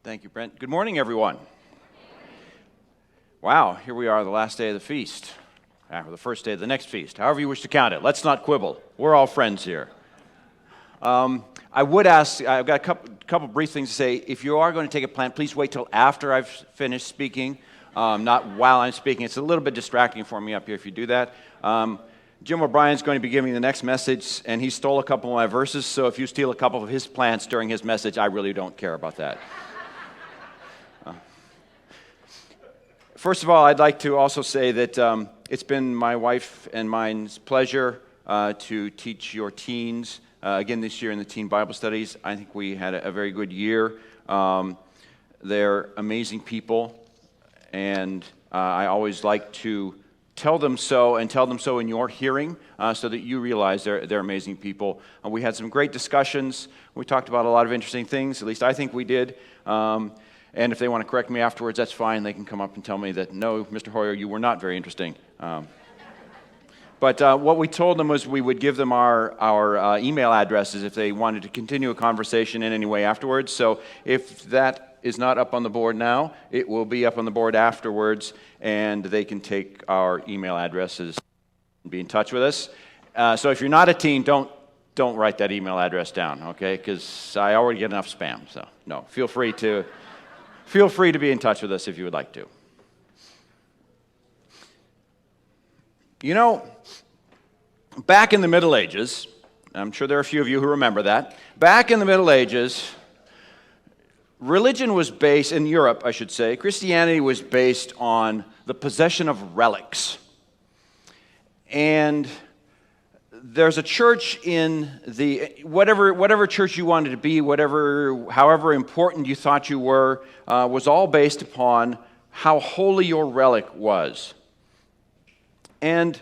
Thank you, Brent. Good morning, everyone. Wow, here we are, the last day of the feast, or the first day of the next feast, however you wish to count it. Let's not quibble. We're all friends here. I would ask, I've got a couple brief things to say. If you are going to take a plant, please wait till after I've finished speaking, not while I'm speaking. It's a little bit distracting for me up here if you do that. Jim O'Brien's going to be giving the next message, and he stole a couple of my verses, so if you steal a couple of his plants during his message, I really don't care about that. First of all, I'd like to also say that it's been my wife and mine's pleasure to teach your teens again this year in the Teen Bible Studies. I think we had a very good year. They're amazing people, and I always like to tell them so and tell them so in your hearing so that you realize they're amazing people. We had some great discussions. We talked about a lot of interesting things, at least I think we did. And if they want to correct me afterwards, that's fine. They can come up and tell me that, no, Mr. Hoyer, you were not very interesting. But what we told them was we would give them our email addresses if they wanted to continue a conversation in any way afterwards. So if that is not up on the board now, it will be up on the board afterwards, and they can take our email addresses and be in touch with us. So if you're not a teen, don't write that email address down, okay? Because I already get enough spam. So no, feel free to be in touch with us if you would like to. You know, back in the Middle Ages, I'm sure there are a few of you who remember that, back in the Middle Ages, religion was based, in Europe I should say, Christianity was based on the possession of relics. And there's a church in the, whatever church you wanted to be, however important you thought you were, was all based upon how holy your relic was. And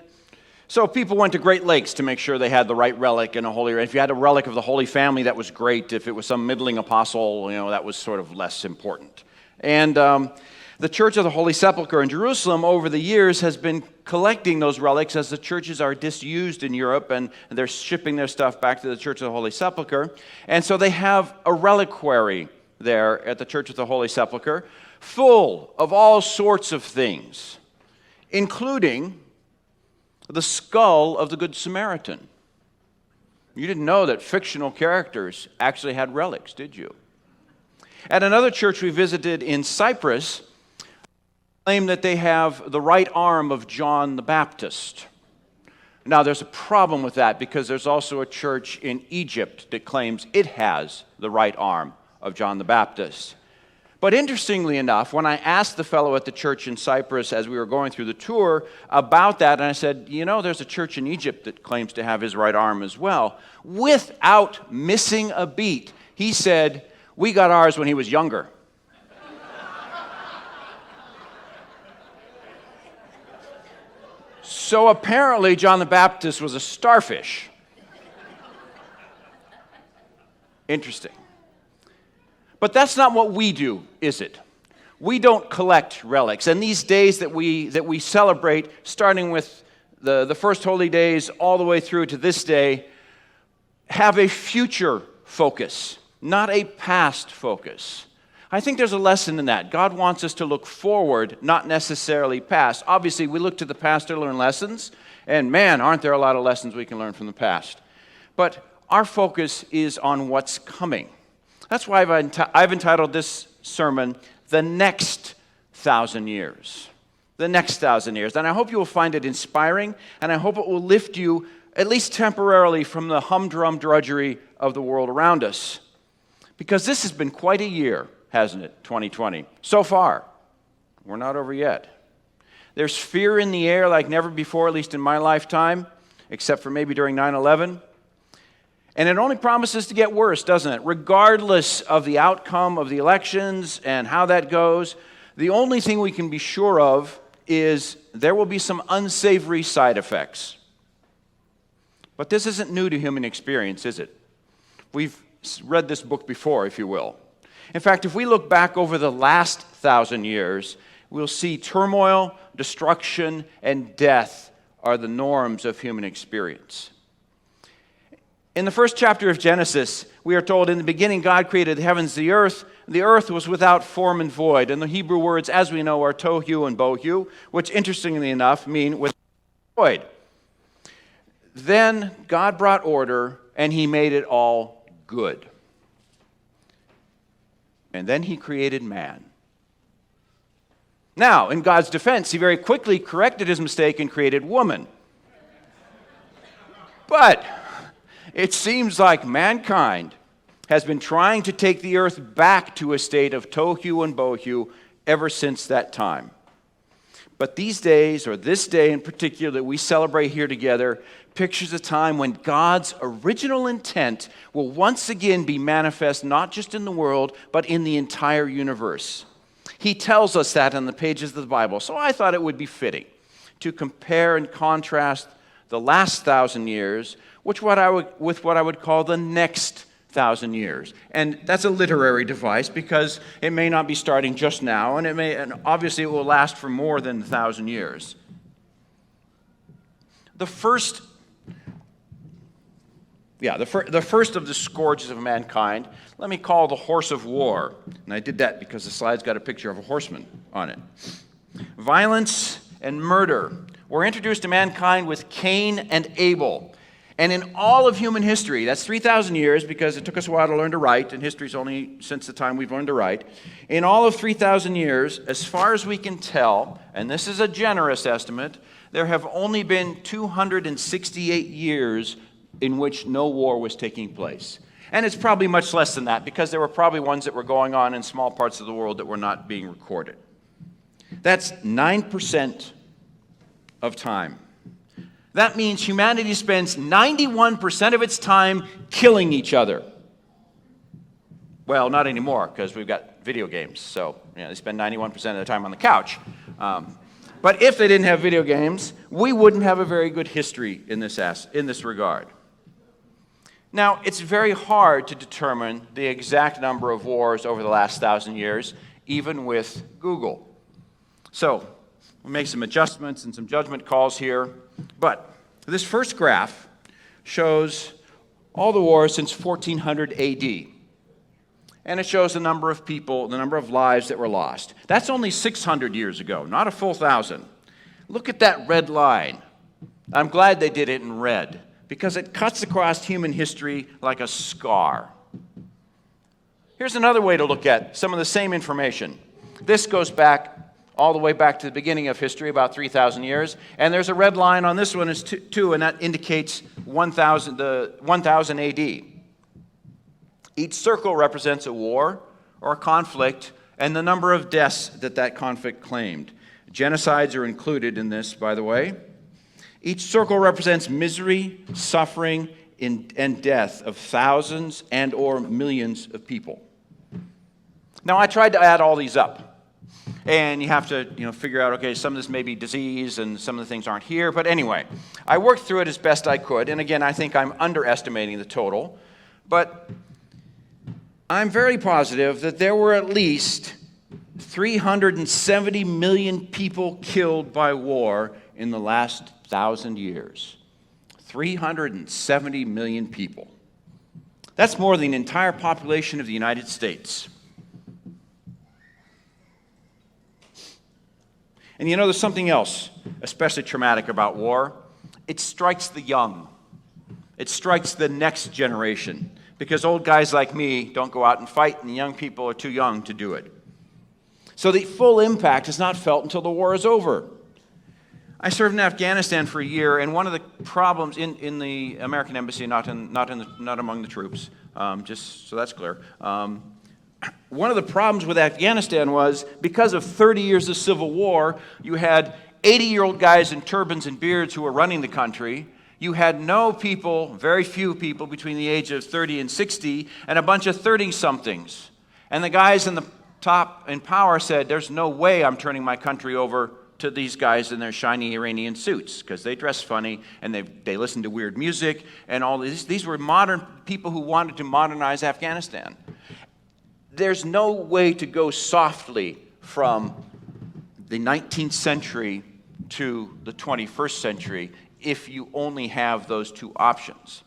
so people went to great lengths to make sure they had the right relic and a holy relic. If you had a relic of the Holy Family, that was great. If it was some middling apostle, that was sort of less important. And the Church of the Holy Sepulchre in Jerusalem over the years has been collecting those relics as the churches are disused in Europe, and they're shipping their stuff back to the Church of the Holy Sepulchre. And so they have a reliquary there at the Church of the Holy Sepulchre full of all sorts of things, including the skull of the Good Samaritan. You didn't know that fictional characters actually had relics, did you? At another church we visited in Cyprus, claim that they have the right arm of John the Baptist. Now, there's a problem with that because there's also a church in Egypt that claims it has the right arm of John the Baptist. But interestingly enough, when I asked the fellow at the church in Cyprus as we were going through the tour about that, and I said, there's a church in Egypt that claims to have his right arm as well, without missing a beat, he said, "We got ours when he was younger." So apparently John the Baptist was a starfish. Interesting. But that's not what we do, is it? We don't collect relics. And these days that we celebrate, starting with the first holy days all the way through to this day, have a future focus, not a past focus. I think there's a lesson in that. God wants us to look forward, not necessarily past. Obviously, we look to the past to learn lessons, and man, aren't there a lot of lessons we can learn from the past. But our focus is on what's coming. That's why I've entitled this sermon, The Next 1,000 Years. The Next 1,000 Years. And I hope you will find it inspiring, and I hope it will lift you, at least temporarily, from the humdrum drudgery of the world around us. Because this has been quite a year, hasn't it, 2020? So far. We're not over yet. There's fear in the air like never before, at least in my lifetime, except for maybe during 9/11. And it only promises to get worse, doesn't it? Regardless of the outcome of the elections and how that goes, the only thing we can be sure of is there will be some unsavory side effects. But this isn't new to human experience, is it? We've read this book before, if you will. In fact, if we look back over the last 1,000 years, we'll see turmoil, destruction, and death are the norms of human experience. In the first chapter of Genesis, we are told, in the beginning God created the heavens, the earth. The earth was without form and void. And the Hebrew words, as we know, are tohu and bohu, which interestingly enough mean without void. Then God brought order, and he made it all good. And then he created man. Now, in God's defense, he very quickly corrected his mistake and created woman. But it seems like mankind has been trying to take the earth back to a state of tohu and bohu ever since that time. But these days, or this day in particular that we celebrate here together, pictures a time when God's original intent will once again be manifest not just in the world, but in the entire universe. He tells us that in the pages of the Bible. So I thought it would be fitting to compare and contrast the last 1,000 years with what I would call the next 1,000 years. And that's a literary device because it may not be starting just now, and obviously it will last for more than 1,000 years. The first of the scourges of mankind, let me call the horse of war. And I did that because the slide's got a picture of a horseman on it. Violence and murder were introduced to mankind with Cain and Abel. And in all of human history, that's 3,000 years because it took us a while to learn to write, and history's only since the time we've learned to write. In all of 3,000 years, as far as we can tell, and this is a generous estimate, there have only been 268 years in which no war was taking place. And it's probably much less than that because there were probably ones that were going on in small parts of the world that were not being recorded. That's 9% of time. That means humanity spends 91% of its time killing each other. Well, not anymore because we've got video games. So they spend 91% of their time on the couch. But if they didn't have video games, we wouldn't have a very good history in this regard. Now, it's very hard to determine the exact number of wars over the last 1,000 years, even with Google. So, we'll make some adjustments and some judgment calls here. But this first graph shows all the wars since 1400 AD. And it shows the number of people, the number of lives that were lost. That's only 600 years ago, not a full 1,000. Look at that red line. I'm glad they did it in red because it cuts across human history like a scar. Here's another way to look at some of the same information. This goes back all the way back to the beginning of history, about 3,000 years. And there's a red line on this one is 2, and that indicates 1000 AD. Each circle represents a war or a conflict and the number of deaths that conflict claimed. Genocides are included in this, by the way. Each circle represents misery, suffering, and death of thousands and or millions of people. Now, I tried to add all these up. And you have to figure out, okay, some of this may be disease and some of the things aren't here. But anyway, I worked through it as best I could. And again, I think I'm underestimating the total. But I'm very positive that there were at least 370 million people killed by war in the last 1,000 years. 370 million people. That's more than the entire population of the United States. And there's something else especially traumatic about war. It strikes the young. It strikes the next generation. Because old guys like me don't go out and fight, and the young people are too young to do it. So the full impact is not felt until the war is over. I served in Afghanistan for a year, and one of the problems in the American embassy, not among the troops, just so that's clear. One of the problems with Afghanistan was because of 30 years of civil war, you had 80-year-old guys in turbans and beards who were running the country. You had very few people between the age of 30 and 60, and a bunch of 30-somethings. And the guys in the top in power said, there's no way I'm turning my country over to these guys in their shiny Iranian suits, because they dress funny, and they listen to weird music, and all these. These were modern people who wanted to modernize Afghanistan. There's no way to go softly from the 19th century to the 21st century if you only have those two options.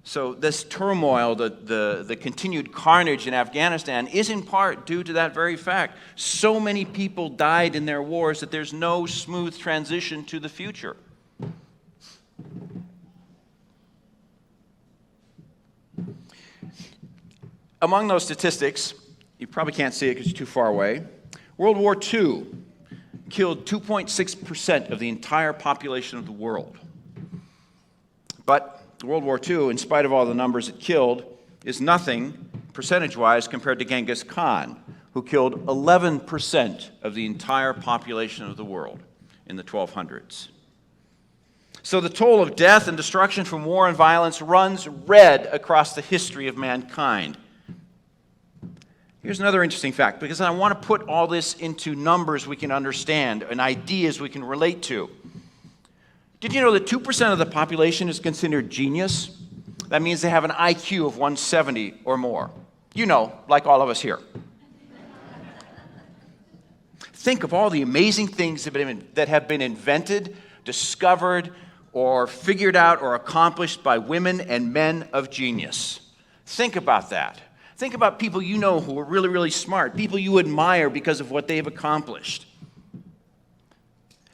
So this turmoil, the continued carnage in Afghanistan is in part due to that very fact. So many people died in their wars that there's no smooth transition to the future. Among those statistics, you probably can't see it because it's too far away, World War II killed 2.6% of the entire population of the world. But World War II, in spite of all the numbers it killed, is nothing percentage-wise compared to Genghis Khan, who killed 11% of the entire population of the world in the 1200s. So the toll of death and destruction from war and violence runs red across the history of mankind. Here's another interesting fact, because I want to put all this into numbers we can understand and ideas we can relate to. Did you know that 2% of the population is considered genius? That means they have an IQ of 170 or more. You know, like all of us here. Think of all the amazing things that have been invented, discovered, or figured out or accomplished by women and men of genius. Think about that. Think about people you know who are really, really smart, people you admire because of what they've accomplished.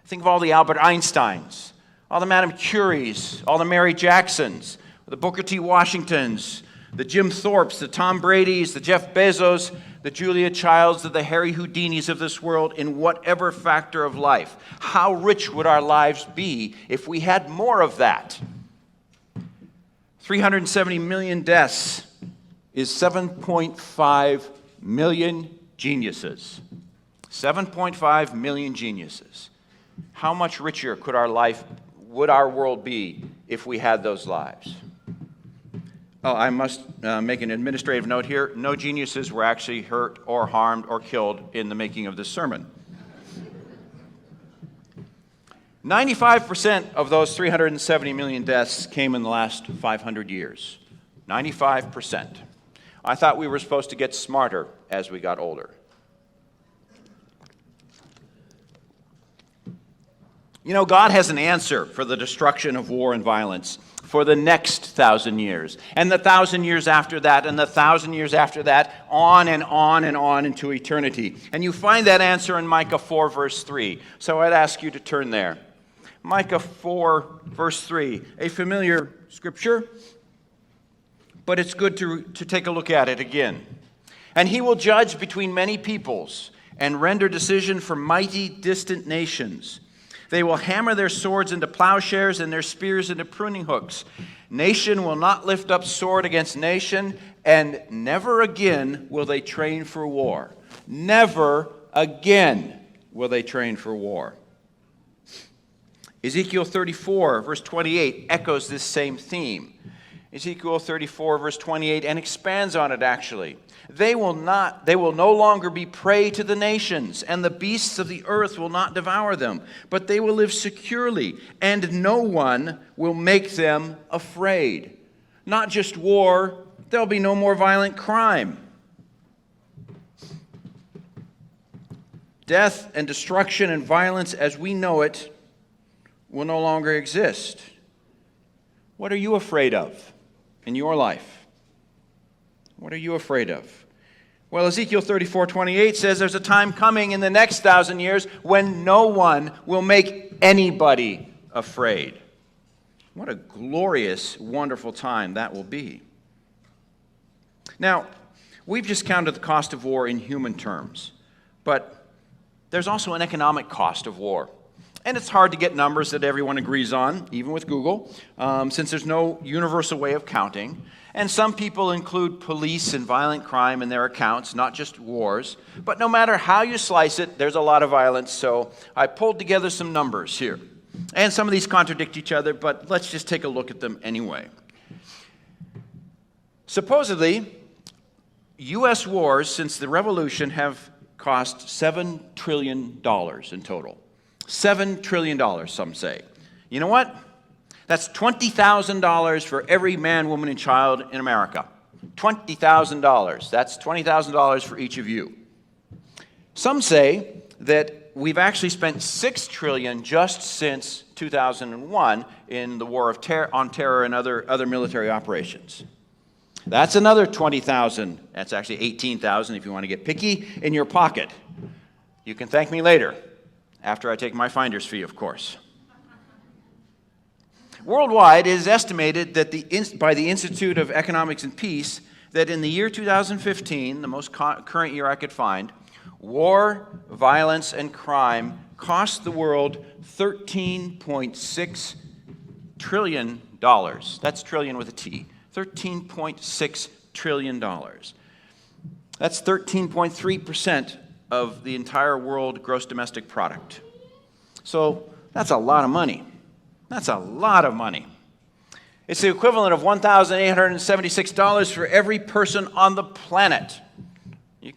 Think of all the Albert Einsteins, all the Madame Curies, all the Mary Jacksons, the Booker T. Washingtons, the Jim Thorpes, the Tom Bradys, the Jeff Bezos, the Julia Childs, the Harry Houdinis of this world in whatever factor of life. How rich would our lives be if we had more of that? 370 million deaths is 7.5 million geniuses. 7.5 million geniuses. How much richer would our world be if we had those lives? Oh, I must make an administrative note here. No geniuses were actually hurt or harmed or killed in the making of this sermon. 95% of those 370 million deaths came in the last 500 years. 95%. I thought we were supposed to get smarter as we got older. You know, God has an answer for the destruction of war and violence for the next 1,000 years, and the 1,000 years after that, and the 1,000 years after that, on and on and on into eternity. And you find that answer in Micah 4, verse 3. So I'd ask you to turn there. Micah 4, verse 3, a familiar scripture, but it's good to take a look at it again. And he will judge between many peoples and render decision for mighty distant nations. They will hammer their swords into plowshares and their spears into pruning hooks. Nation will not lift up sword against nation, and never again will they train for war. Never again will they train for war. Ezekiel 34, verse 28, echoes this same theme. Ezekiel 34, verse 28, and expands on it actually. They will no longer be prey to the nations, and the beasts of the earth will not devour them, but they will live securely, and no one will make them afraid. Not just war, there'll be no more violent crime. Death and destruction and violence as we know it will no longer exist. What are you afraid of in your life? What are you afraid of? Well, Ezekiel 34:28 says there's a time coming in the next 1,000 years when no one will make anybody afraid. What a glorious, wonderful time that will be. Now, we've just counted the cost of war in human terms, but there's also an economic cost of war. And it's hard to get numbers that everyone agrees on, even with Google, since there's no universal way of counting. And some people include police and violent crime in their accounts, not just wars. But no matter how you slice it, there's a lot of violence. So I pulled together some numbers here. And some of these contradict each other, but let's just take a look at them anyway. Supposedly, U.S. wars since the Revolution have cost $7 trillion in total. $7 trillion, some say. You know what? That's $20,000 for every man, woman, and child in America. $20,000. That's $20,000 for each of you. Some say that we've actually spent $6 trillion just since 2001 in the war on terror and other military operations. That's another 20,000. That's actually 18,000 if you want to get picky, in your pocket. You can thank me later, after I take my finder's fee, of course. Worldwide, it is estimated that by the Institute of Economics and Peace that in the year 2015, the most current year I could find, war, violence, and crime cost the world $13.6 trillion. That's trillion with a T. $13.6 trillion. That's 13.3% of the entire world gross domestic product. So that's a lot of money. That's a lot of money. It's the equivalent of $1,876 for every person on the planet. We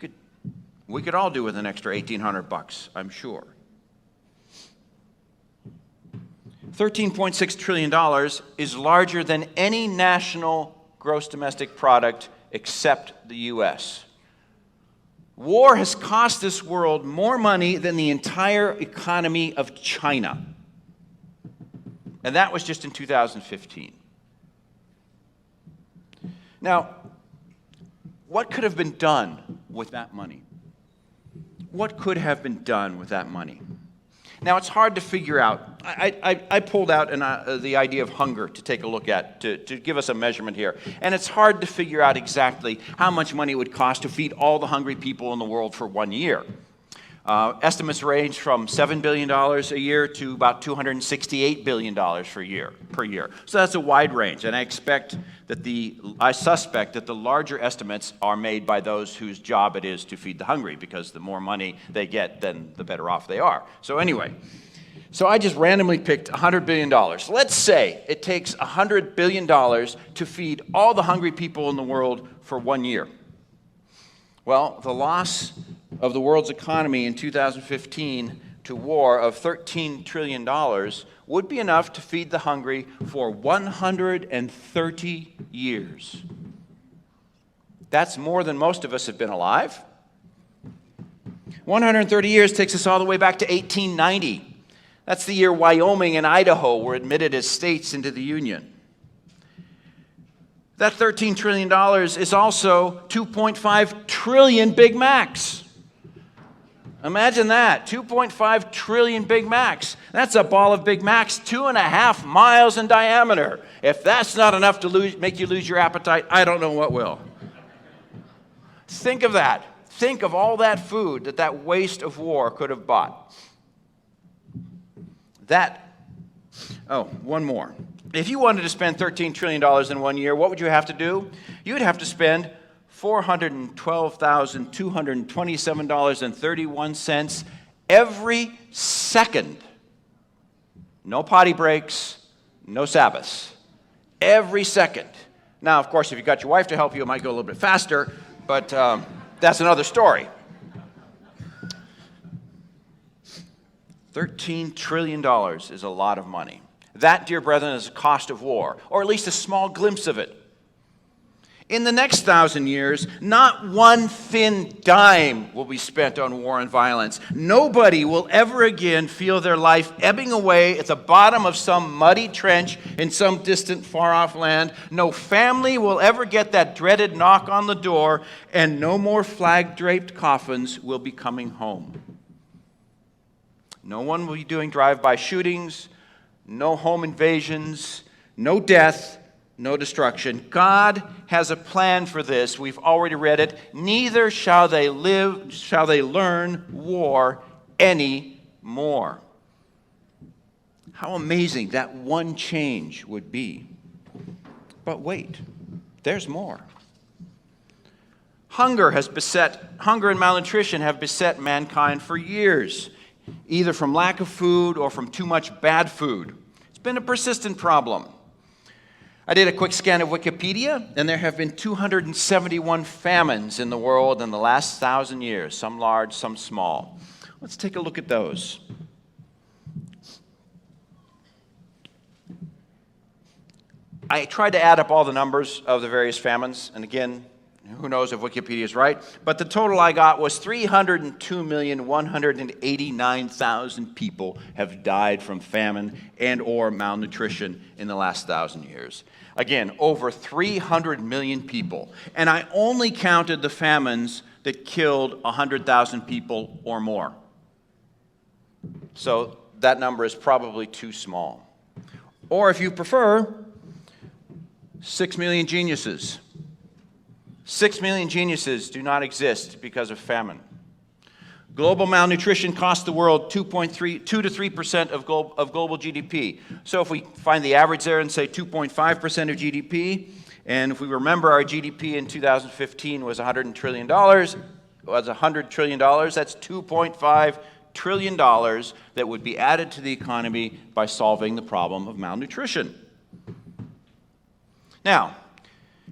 could all do with an extra $1,800, I'm sure. $13.6 trillion is larger than any national gross domestic product except the U.S. War has cost this world more money than the entire economy of China. And that was just in 2015. Now, what could have been done with that money? What could have been done with that money? Now, it's hard to figure out. I pulled out the idea of hunger to take a look at, to give us a measurement here. And it's hard to figure out exactly how much money it would cost to feed all the hungry people in the world for 1 year. Estimates range from $7 billion a year to about $268 billion per year. So that's a wide range, and I suspect that the larger estimates are made by those whose job it is to feed the hungry, because the more money they get, then the better off they are. So anyway, I just randomly picked $100 billion. Let's say it takes $100 billion to feed all the hungry people in the world for 1 year. Well, the loss of the world's economy in 2015 to war of $13 trillion would be enough to feed the hungry for 130 years. That's more than most of us have been alive. 130 years takes us all the way back to 1890. That's the year Wyoming and Idaho were admitted as states into the Union. That $13 trillion is also 2.5 trillion Big Macs. Imagine that, 2.5 trillion Big Macs. That's a ball of Big Macs 2.5 miles in diameter. If that's not enough to make you lose your appetite, I don't know what will. Think of that. Think of all that food that waste of war could have bought. One more. If you wanted to spend $13 trillion in 1 year, what would you have to do? You would have to spend $412,227.31 every second. No potty breaks, no Sabbaths. Every second. Now, of course, if you got your wife to help you, it might go a little bit faster, but that's another story. $13 trillion is a lot of money. That, dear brethren, is the cost of war, or at least a small glimpse of it. In the next 1,000 years, not one thin dime will be spent on war and violence. Nobody will ever again feel their life ebbing away at the bottom of some muddy trench in some distant, far-off land. No family will ever get that dreaded knock on the door, and no more flag-draped coffins will be coming home. No one will be doing drive-by shootings, no home invasions, no death, no destruction. God has a plan for this. We've already read it. Neither shall they learn war anymore. How amazing that one change would be. But wait, there's more. Hunger and malnutrition have beset mankind for years, either from lack of food or from too much bad food. It's been a persistent problem. I did a quick scan of Wikipedia, and there have been 271 famines in the world in the last 1,000 years, some large, some small. Let's take a look at those. I tried to add up all the numbers of the various famines, and again, Who knows if Wikipedia is right? But the total I got was 302,189,000 people have died from famine and or malnutrition in the last 1,000 years. Again, over 300 million people. And I only counted the famines that killed 100,000 people or more. So that number is probably too small. Or if you prefer, 6 million geniuses. 6 million geniuses do not exist because of famine. Global malnutrition costs the world 2 to 3% of global GDP. So if we find the average there and say 2.5% of GDP, and if we remember our GDP in 2015 was $100 trillion, that's $2.5 trillion that would be added to the economy by solving the problem of malnutrition. Now,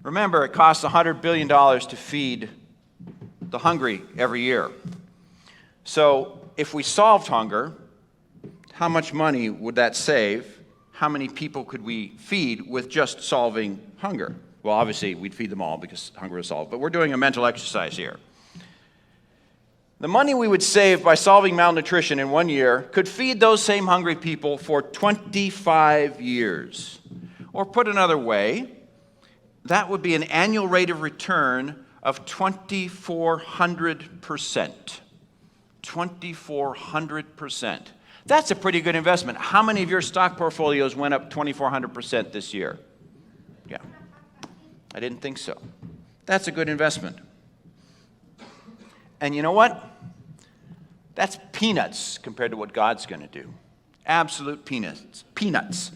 remember, it costs $100 billion to feed the hungry every year. So if we solved hunger, how much money would that save? How many people could we feed with just solving hunger? Well, obviously, we'd feed them all because hunger is solved, but we're doing a mental exercise here. The money we would save by solving malnutrition in 1 year could feed those same hungry people for 25 years. Or put another way, that would be an annual rate of return of 2,400%. 2,400%. That's a pretty good investment. How many of your stock portfolios went up 2,400% this year? Yeah. I didn't think so. That's a good investment. And you know what? That's peanuts compared to what God's going to do. Absolute peanuts. Peanuts.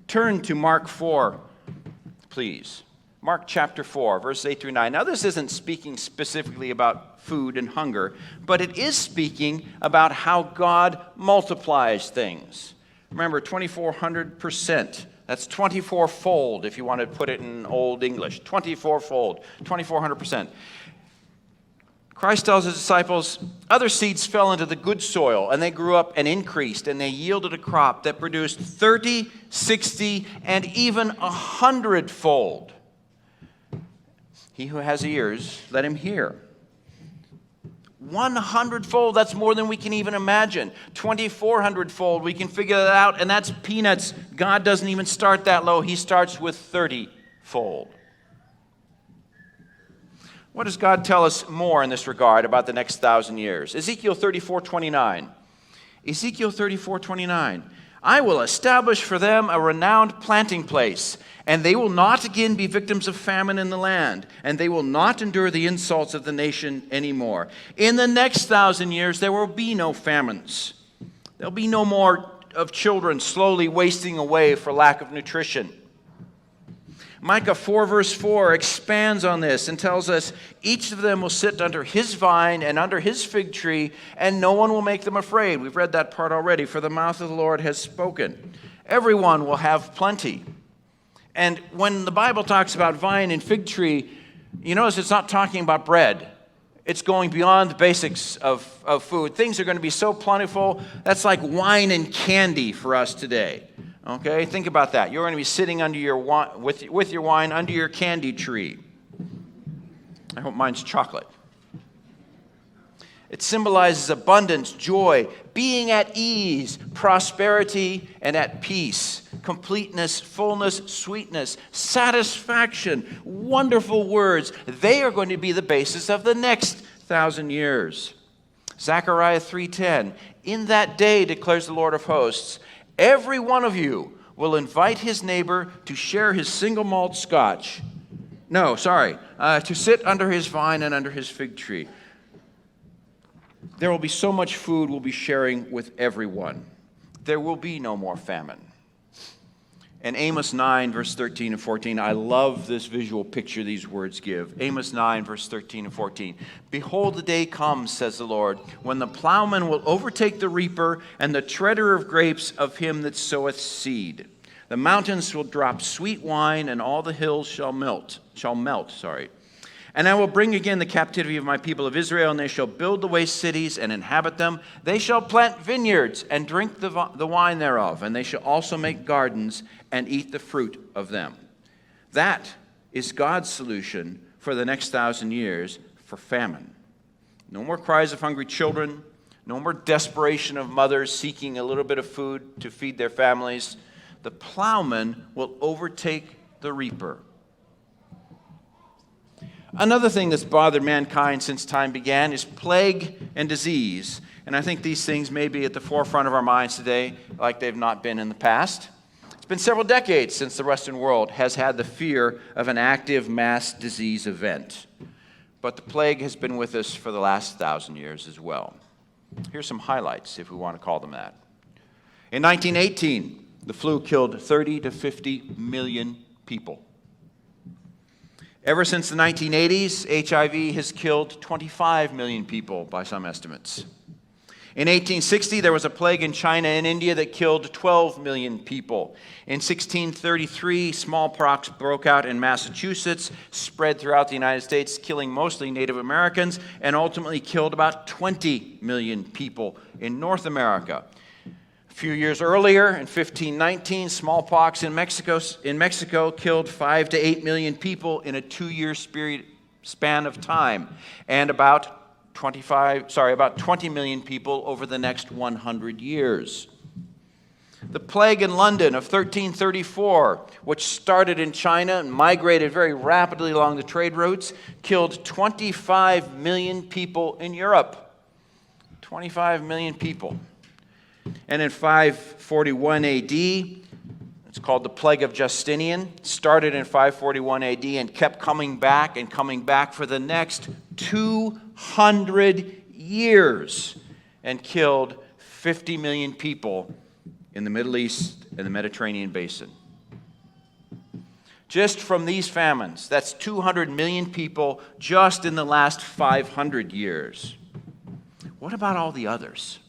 Turn to Mark 4, please. Mark chapter 4, verses 8 through 9. Now, this isn't speaking specifically about food and hunger, but it is speaking about how God multiplies things. Remember, 2,400%. That's 24-fold, if you want to put it in Old English. 24-fold, 2,400%. Christ tells his disciples, other seeds fell into the good soil, and they grew up and increased, and they yielded a crop that produced 30, 60, and even 100-fold. He who has ears, let him hear. 100-fold, that's more than we can even imagine. 2,400-fold, we can figure that out, and that's peanuts. God doesn't even start that low. He starts with 30-fold. What does God tell us more in this regard about the next 1,000 years? Ezekiel 34:29. Ezekiel 34:29. I will establish for them a renowned planting place, and they will not again be victims of famine in the land, and they will not endure the insults of the nation anymore. In the next 1,000 years, there will be no famines. There'll be no more of children slowly wasting away for lack of nutrition. Micah 4 verse 4 expands on this and tells us, each of them will sit under his vine and under his fig tree, and no one will make them afraid. We've read that part already. For the mouth of the Lord has spoken. Everyone will have plenty. And when the Bible talks about vine and fig tree, you notice it's not talking about bread. It's going beyond the basics of food. Things are going to be so plentiful. That's like wine and candy for us today. Okay, think about that. You're going to be sitting under your with your wine under your candy tree. I hope mine's chocolate. It symbolizes abundance, joy, being at ease, prosperity, and at peace, completeness, fullness, sweetness, satisfaction, wonderful words. They are going to be the basis of the next 1,000 years. Zechariah 3:10, in that day, declares the Lord of hosts, every one of you will invite his neighbor to share his single malt scotch. To sit under his vine and under his fig tree. There will be so much food we'll be sharing with everyone. There will be no more famine. And Amos 9, verse 13 and 14, I love this visual picture these words give. Amos 9, verse 13 and 14. Behold, the day comes, says the Lord, when the plowman will overtake the reaper and the treader of grapes of him that soweth seed. The mountains will drop sweet wine, and all the hills shall melt. And I will bring again the captivity of my people of Israel, and they shall build the waste cities and inhabit them. They shall plant vineyards and drink the wine thereof, and they shall also make gardens and eat the fruit of them. That is God's solution for the next 1,000 years for famine. No more cries of hungry children, no more desperation of mothers seeking a little bit of food to feed their families. The plowman will overtake the reaper. Another thing that's bothered mankind since time began is plague and disease. And I think these things may be at the forefront of our minds today like they've not been in the past. It's been several decades since the Western world has had the fear of an active mass disease event. But the plague has been with us for the last 1,000 years as well. Here's some highlights, if we want to call them that. In 1918, the flu killed 30 to 50 million people. Ever since the 1980s, HIV has killed 25 million people by some estimates. In 1860, there was a plague in China and India that killed 12 million people. In 1633, smallpox broke out in Massachusetts, spread throughout the United States, killing mostly Native Americans, and ultimately killed about 20 million people in North America. A few years earlier, in 1519, smallpox in Mexico killed 5 to 8 million people in a 2-year span of time, and about 20 million people over the next 100 years. The plague in London of 1334, which started in China and migrated very rapidly along the trade routes, killed 25 million people in Europe. 25 million people. And in 541 AD, it's called the Plague of Justinian, started in 541 AD and kept coming back for the next 200 years and killed 50 million people in the Middle East and the Mediterranean basin. Just from these famines, that's 200 million people just in the last 500 years. What about all the others?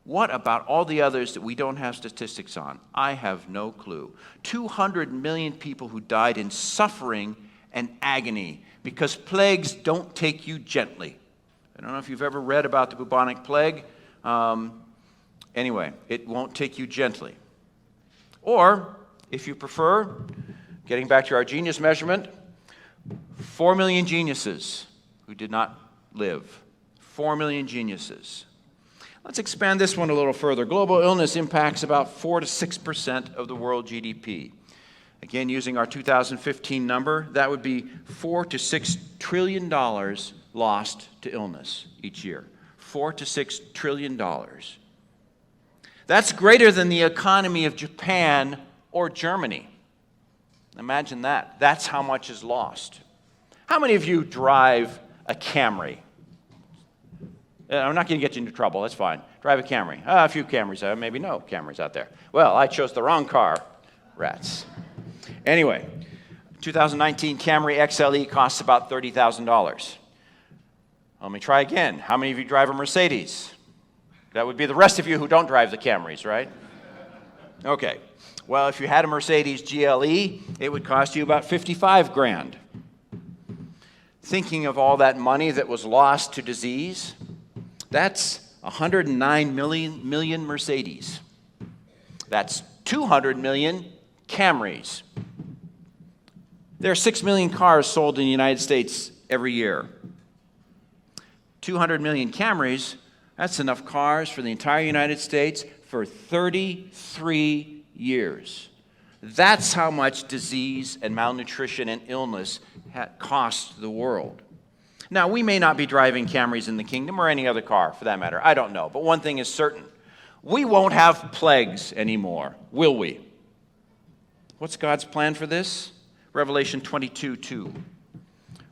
What about all the others that we don't have statistics on? I have no clue. 200 million people who died in suffering and agony because plagues don't take you gently. I don't know if you've ever read about the bubonic plague. Anyway, it won't take you gently. Or, if you prefer, getting back to our genius measurement, 4 million geniuses who did not live. 4 million geniuses. Let's expand this one a little further. Global illness impacts about 4 to 6% of the world GDP. Again, using our 2015 number, that would be $4 to $6 trillion lost to illness each year. $4 to $6 trillion. That's greater than the economy of Japan or Germany. Imagine that. That's how much is lost. How many of you drive a Camry? I'm not going to get you into trouble. That's fine. Drive a Camry. A few Camrys. Maybe no Camrys out there. Well, I chose the wrong car. Rats. Anyway, 2019 Camry XLE costs about $30,000. Let me try again. How many of you drive a Mercedes? That would be the rest of you who don't drive the Camrys, right? Okay. Well, if you had a Mercedes GLE, it would cost you about $55,000. Thinking of all that money that was lost to disease, that's 109 million Mercedes. That's 200 million Camrys. There are 6 million cars sold in the United States every year. 200 million Camrys, that's enough cars for the entire United States for 33 years. That's how much disease and malnutrition and illness cost the world. Now, we may not be driving Camrys in the kingdom or any other car, for that matter. I don't know. But one thing is certain. We won't have plagues anymore, will we? What's God's plan for this? Revelation 22:2.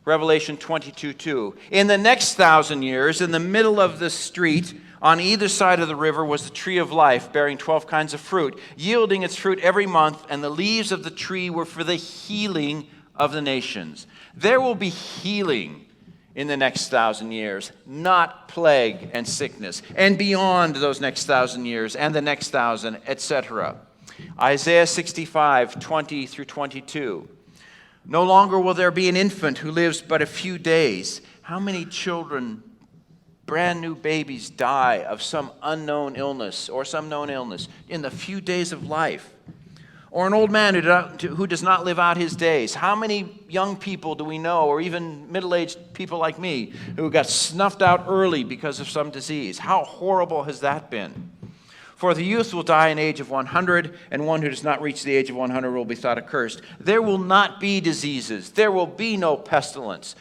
Revelation 22:2. In the next 1,000 years, in the middle of the street, on either side of the river was the tree of life, bearing 12 kinds of fruit, yielding its fruit every month, and the leaves of the tree were for the healing of the nations. There will be healing in the next 1,000 years, not plague and sickness, and beyond those next 1,000 years, and the next 1,000, etc. Isaiah 65:20 through 22. No longer will there be an infant who lives but a few days. How many children, brand new babies, die of some unknown illness or some known illness in the few days of life? Or an old man who does not live out his days? How many young people do we know, or even middle-aged people like me, who got snuffed out early because of some disease? How horrible has that been? For the youth will die in the age of 100, and one who does not reach the age of 100 will be thought accursed. There will not be diseases. There will be no pestilence.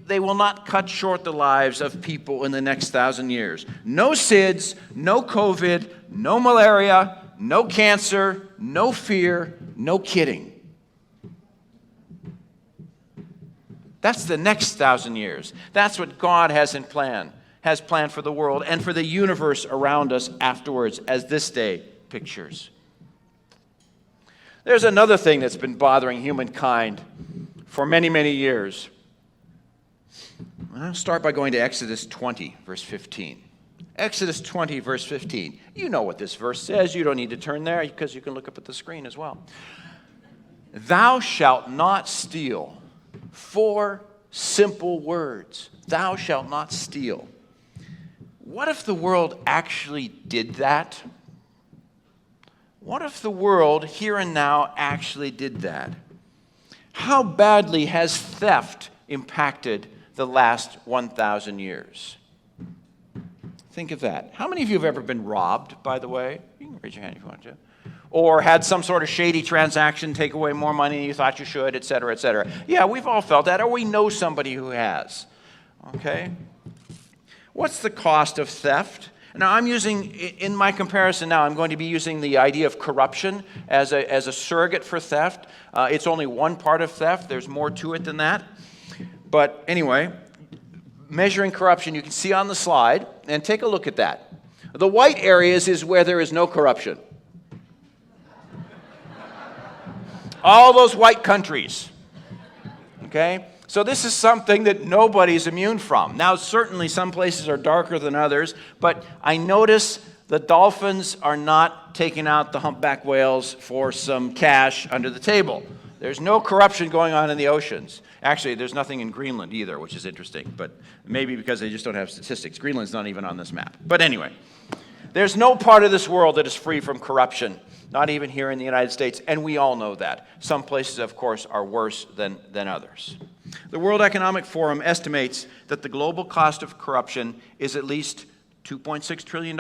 They will not cut short the lives of people in the next 1,000 years. No SIDS, no COVID, no malaria, no cancer, no fear, no kidding. That's the next 1,000 years. That's what God has planned for the world and for the universe around us afterwards, as this day pictures. There's another thing that's been bothering humankind for many, many years. I'll start by going to Exodus 20, verse 15. Exodus 20, verse 15. You know what this verse says. You don't need to turn there because you can look up at the screen as well. Thou shalt not steal. 4 simple words. Thou shalt not steal. What if the world actually did that? What if the world here and now actually did that? How badly has theft impacted the last 1,000 years? Think of that. How many of you have ever been robbed, by the way? You can raise your hand if you want to. Or had some sort of shady transaction take away more money than you thought you should, et cetera, et cetera. Yeah, we've all felt that, or we know somebody who has. Okay? What's the cost of theft? Now, in my comparison now, I'm going to be using the idea of corruption as a surrogate for theft. It's only one part of theft. There's more to it than that. But anyway, measuring corruption, you can see on the slide, and take a look at that. The white areas is where there is no corruption. All those white countries. Okay? So this is something that nobody's immune from. Now, certainly some places are darker than others, but I notice the dolphins are not taking out the humpback whales for some cash under the table. There's no corruption going on in the oceans. Actually, there's nothing in Greenland either, which is interesting, but maybe because they just don't have statistics. Greenland's not even on this map. But anyway, there's no part of this world that is free from corruption, not even here in the United States, and we all know that. Some places, of course, are worse than others. The World Economic Forum estimates that the global cost of corruption is at least $2.6 trillion.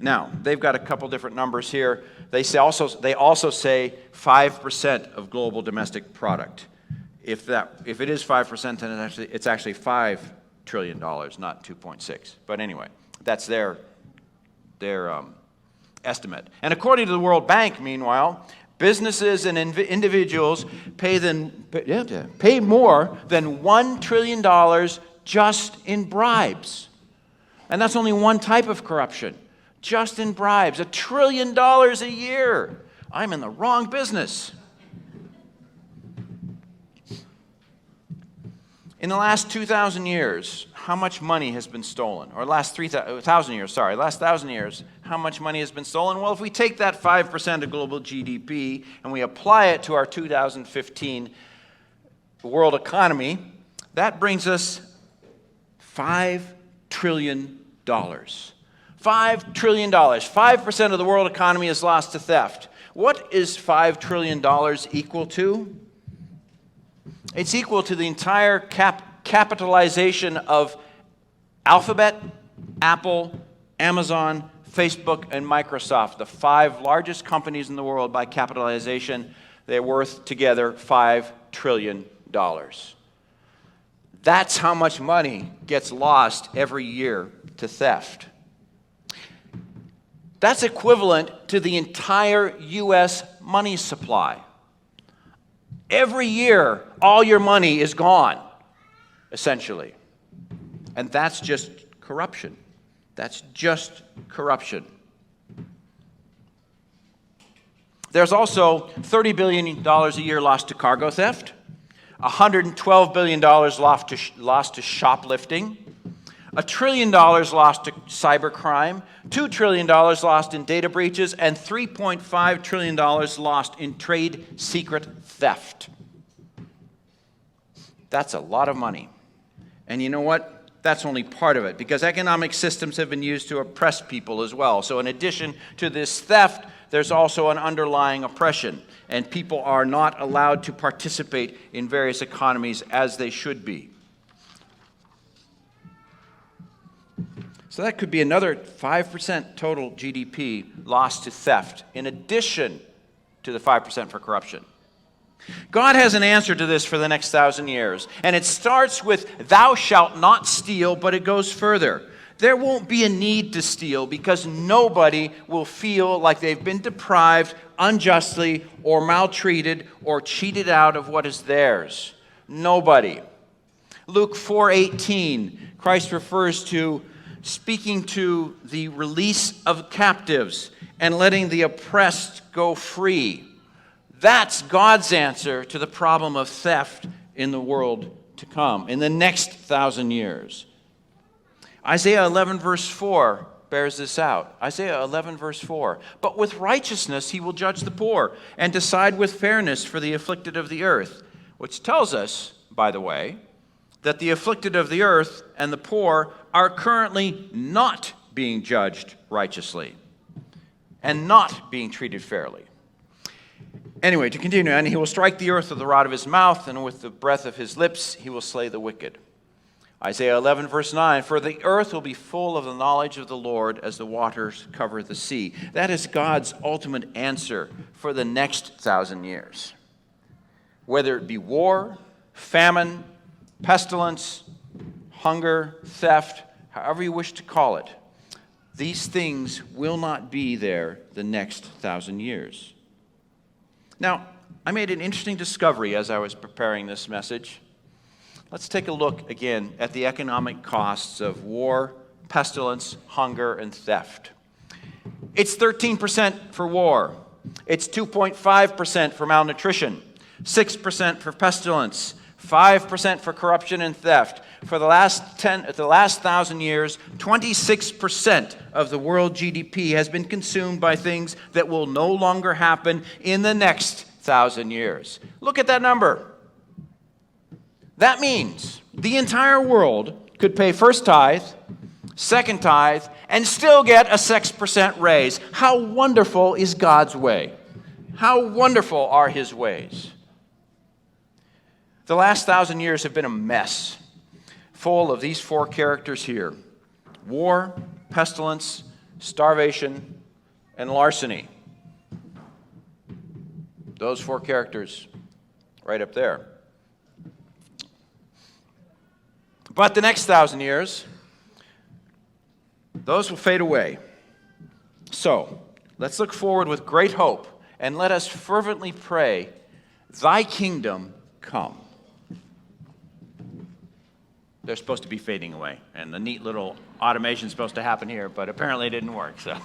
Now, they've got a couple different numbers here. They also say 5% of global domestic product. If it is 5%, then it's actually $5 trillion, not 2.6. But anyway, that's their estimate. And according to the World Bank, meanwhile, businesses and individuals pay more than $1 trillion just in bribes. And that's only one type of corruption. Just in bribes. $1 trillion a year. I'm in the wrong business. In the last 2,000 years, how much money has been stolen? Or last 1,000 years, how much money has been stolen? Well, if we take that 5% of global GDP and we apply it to our 2015 world economy, that brings us $5 trillion. $5 trillion. 5% of the world economy is lost to theft. What is $5 trillion equal to? It's equal to the entire capitalization of Alphabet, Apple, Amazon, Facebook, and Microsoft, the 5 largest companies in the world by capitalization. They're worth together $5 trillion. That's how much money gets lost every year to theft. That's equivalent to the entire U.S. money supply. Every year, all your money is gone, essentially. And that's just corruption. That's just corruption. There's also $30 billion a year lost to cargo theft, $112 billion lost to shoplifting, $1 trillion lost to cybercrime, $2 trillion lost in data breaches, and $3.5 trillion lost in trade secret theft. That's a lot of money. And you know what? That's only part of it, because economic systems have been used to oppress people as well. So in addition to this theft, there's also an underlying oppression, and people are not allowed to participate in various economies as they should be. So that could be another 5% total GDP lost to theft, in addition to the 5% for corruption. God has an answer to this for the next 1,000 years, and it starts with, thou shalt not steal, but it goes further. There won't be a need to steal because nobody will feel like they've been deprived unjustly or maltreated or cheated out of what is theirs. Nobody. Luke 4:18, Christ refers to speaking to the release of captives and letting the oppressed go free. That's God's answer to the problem of theft in the world to come, in the next 1,000 years. Isaiah 11 verse 4 bears this out. Isaiah 11 verse 4. But with righteousness he will judge the poor and decide with fairness for the afflicted of the earth. Which tells us, by the way, that the afflicted of the earth and the poor are currently not being judged righteously and not being treated fairly. Anyway, to continue, and he will strike the earth with the rod of his mouth, and with the breath of his lips he will slay the wicked. Isaiah 11, verse 9, for the earth will be full of the knowledge of the Lord as the waters cover the sea. That is God's ultimate answer for the next 1,000 years. Whether it be war, famine, pestilence, hunger, theft, however you wish to call it, these things will not be there the next 1,000 years. Now, I made an interesting discovery as I was preparing this message. Let's take a look again at the economic costs of war, pestilence, hunger, and theft. It's 13% for war. It's 2.5% for malnutrition, 6% for pestilence, 5% for corruption and theft. For the last 1,000 years, 26% of the world GDP has been consumed by things that will no longer happen in the next 1,000 years. Look at that number. That means the entire world could pay first tithe, second tithe, and still get a 6% raise. How wonderful is God's way? How wonderful are his ways? The last 1,000 years have been a mess, full of these four characters here: war, pestilence, starvation, and larceny. Those four characters right up there. But the next 1,000 years, those will fade away. So, let's look forward with great hope, and let us fervently pray, thy kingdom come. They're supposed to be fading away, and the neat little automation is supposed to happen here, but apparently it didn't work, so...